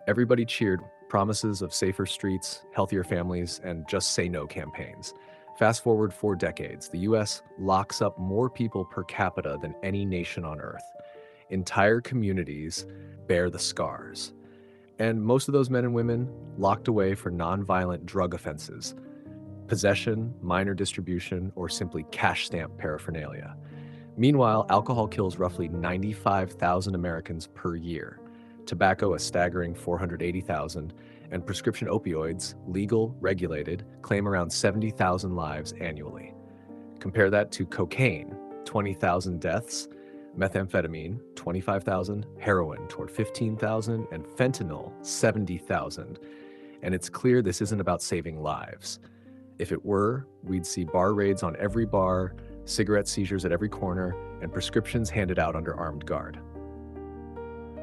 Everybody cheered promises of safer streets, healthier families, and just say no campaigns. Fast forward 4 decades, the US locks up more people per capita than any nation on earth. Entire communities bear the scars. And most of those men and women locked away for nonviolent drug offenses, possession, minor distribution, or simply cash stamp paraphernalia. Meanwhile, alcohol kills roughly 95,000 Americans per year, tobacco a staggering 480,000, and prescription opioids, legal, regulated, claim around 70,000 lives annually. Compare that to cocaine, 20,000 deaths, methamphetamine, 25,000, heroin toward 15,000, and fentanyl, 70,000. And it's clear this isn't about saving lives. If it were, we'd see bar raids on every bar, cigarette seizures at every corner, and prescriptions handed out under armed guard.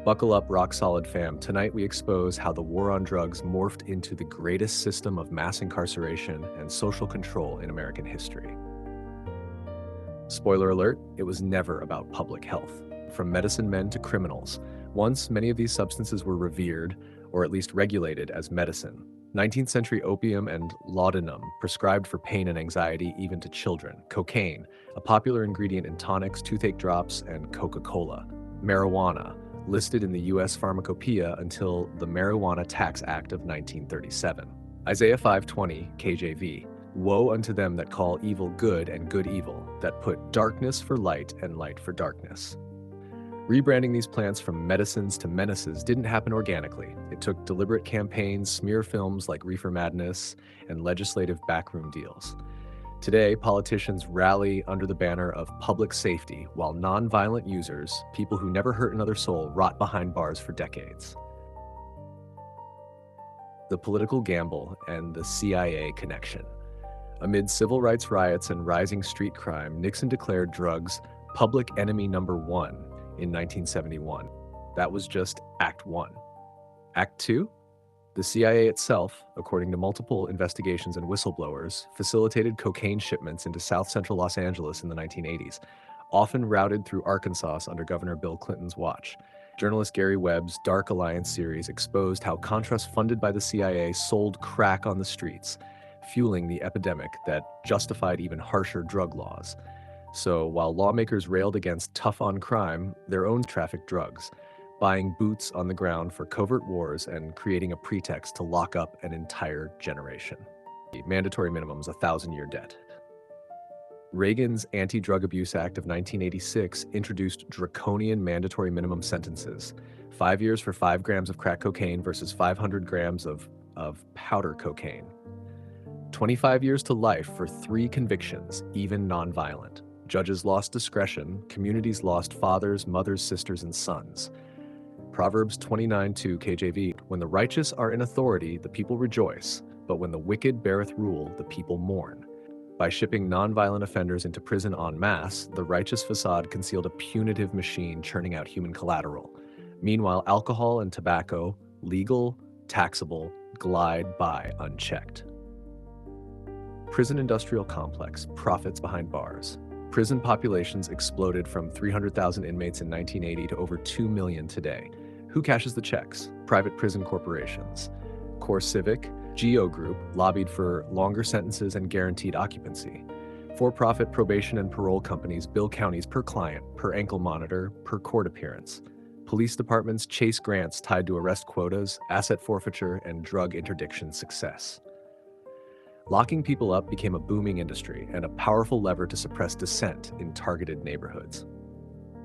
Buckle up, rock solid fam. Tonight we expose how the war on drugs morphed into the greatest system of mass incarceration and social control in American history. Spoiler alert, it was never about public health. From medicine men to criminals, once many of these substances were revered, or at least regulated as medicine. 19th century opium and laudanum, prescribed for pain and anxiety even to children. Cocaine, a popular ingredient in tonics, toothache drops, and Coca-Cola. Marijuana, listed in the US Pharmacopoeia until the Marijuana Tax Act of 1937. Isaiah 5:20, KJV, "Woe unto them that call evil good and good evil, that put darkness for light and light for darkness." Rebranding these plants from medicines to menaces didn't happen organically. It took deliberate campaigns, smear films like Reefer Madness, and legislative backroom deals. Today, politicians rally under the banner of public safety, while nonviolent users, people who never hurt another soul, rot behind bars for decades. The political gamble and the CIA connection. Amid civil rights riots and rising street crime, Nixon declared drugs public enemy number one in 1971. That was just Act 1. Act 2? The CIA itself, according to multiple investigations and whistleblowers, facilitated cocaine shipments into South Central Los Angeles in the 1980s, often routed through Arkansas under Governor Bill Clinton's watch. Journalist Gary Webb's Dark Alliance series exposed how Contras funded by the CIA sold crack on the streets, fueling the epidemic that justified even harsher drug laws. So while lawmakers railed against tough on crime, their own trafficked drugs, buying boots on the ground for covert wars and creating a pretext to lock up an entire generation. Mandatory minimums, 1,000-year debt. Reagan's Anti-Drug Abuse Act of 1986 introduced draconian mandatory minimum sentences, 5 years for 5 grams of crack cocaine versus 500 grams of powder cocaine. 25 years to life for 3 convictions, even nonviolent. Judges lost discretion, communities lost fathers, mothers, sisters, and sons. Proverbs 29:2 KJV, "When the righteous are in authority, the people rejoice, but when the wicked beareth rule, the people mourn." By shipping nonviolent offenders into prison en masse, the righteous facade concealed a punitive machine churning out human collateral. Meanwhile, alcohol and tobacco, legal, taxable, glide by unchecked. Prison industrial complex, profits behind bars. Prison populations exploded from 300,000 inmates in 1980 to over 2 million today. Who cashes the checks? Private prison corporations. Core Civic, Geo Group lobbied for longer sentences and guaranteed occupancy. For-profit probation and parole companies bill counties per client, per ankle monitor, per court appearance. Police departments chase grants tied to arrest quotas, asset forfeiture, and drug interdiction success. Locking people up became a booming industry and a powerful lever to suppress dissent in targeted neighborhoods.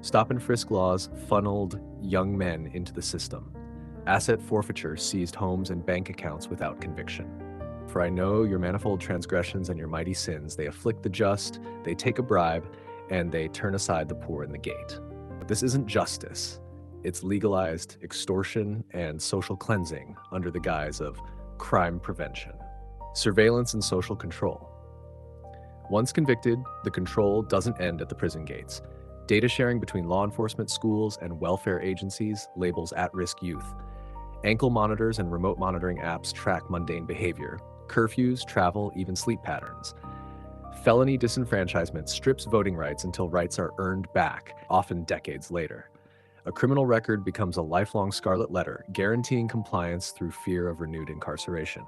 Stop and frisk laws funneled young men into the system. Asset forfeiture seized homes and bank accounts without conviction. For I know your manifold transgressions and your mighty sins. They afflict the just, they take a bribe, and they turn aside the poor in the gate. But this isn't justice. It's legalized extortion and social cleansing under the guise of crime prevention. Surveillance and social control. Once convicted, the control doesn't end at the prison gates. Data sharing between law enforcement, schools, and welfare agencies labels at-risk youth. Ankle monitors and remote monitoring apps track mundane behavior, curfews, travel, even sleep patterns. Felony disenfranchisement strips voting rights until rights are earned back, often decades later. A criminal record becomes a lifelong scarlet letter, guaranteeing compliance through fear of renewed incarceration.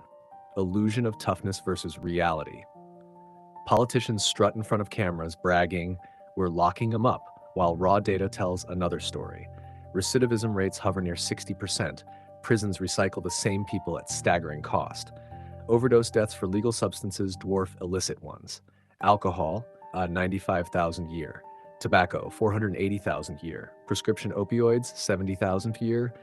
Illusion of toughness versus reality. Politicians strut in front of cameras, bragging, "We're locking them up," while raw data tells another story. Recidivism rates hover near 60%. Prisons recycle the same people at staggering cost. Overdose deaths for legal substances dwarf illicit ones. Alcohol, 95,000 a year. Tobacco, 480,000 a year. Prescription opioids, 70,000 a year.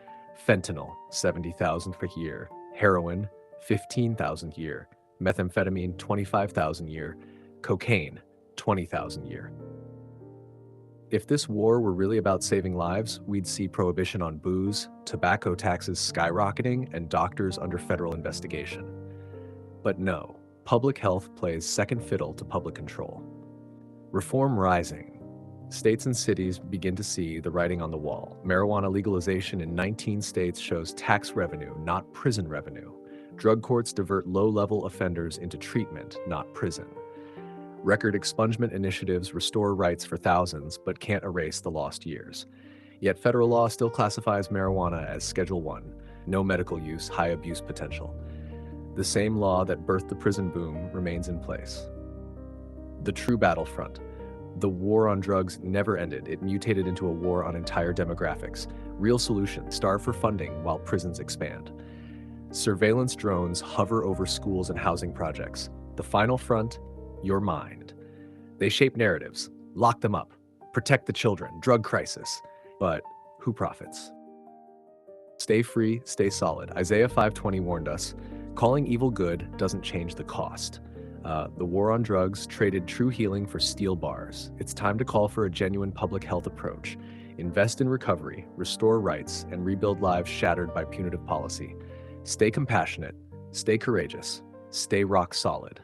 Fentanyl, 70,000 per year. Heroin, 15,000 a year. Methamphetamine, 25,000 a year. Cocaine, 20,000 a year. If this war were really about saving lives, we'd see prohibition on booze, tobacco taxes skyrocketing, and doctors under federal investigation. But no, public health plays second fiddle to public control. Reform rising. States and cities begin to see the writing on the wall. Marijuana legalization in 19 states shows tax revenue, not prison revenue. Drug courts divert low-level offenders into treatment, not prison. Record expungement initiatives restore rights for thousands, but can't erase the lost years. Yet federal law still classifies marijuana as Schedule 1, no medical use, high abuse potential. The same law that birthed the prison boom remains in place. The true battlefront. The war on drugs never ended. It mutated into a war on entire demographics. Real solutions starve for funding while prisons expand. Surveillance drones hover over schools and housing projects. The final front, your mind. They shape narratives. Lock them up. Protect the children. Drug crisis. But who profits? Stay free, stay solid. Isaiah 5:20 warned us, calling evil good doesn't change the cost. The war on drugs traded true healing for steel bars. It's time to call for a genuine public health approach. Invest in recovery, restore rights, and rebuild lives shattered by punitive policy. Stay compassionate, stay courageous, stay rock solid.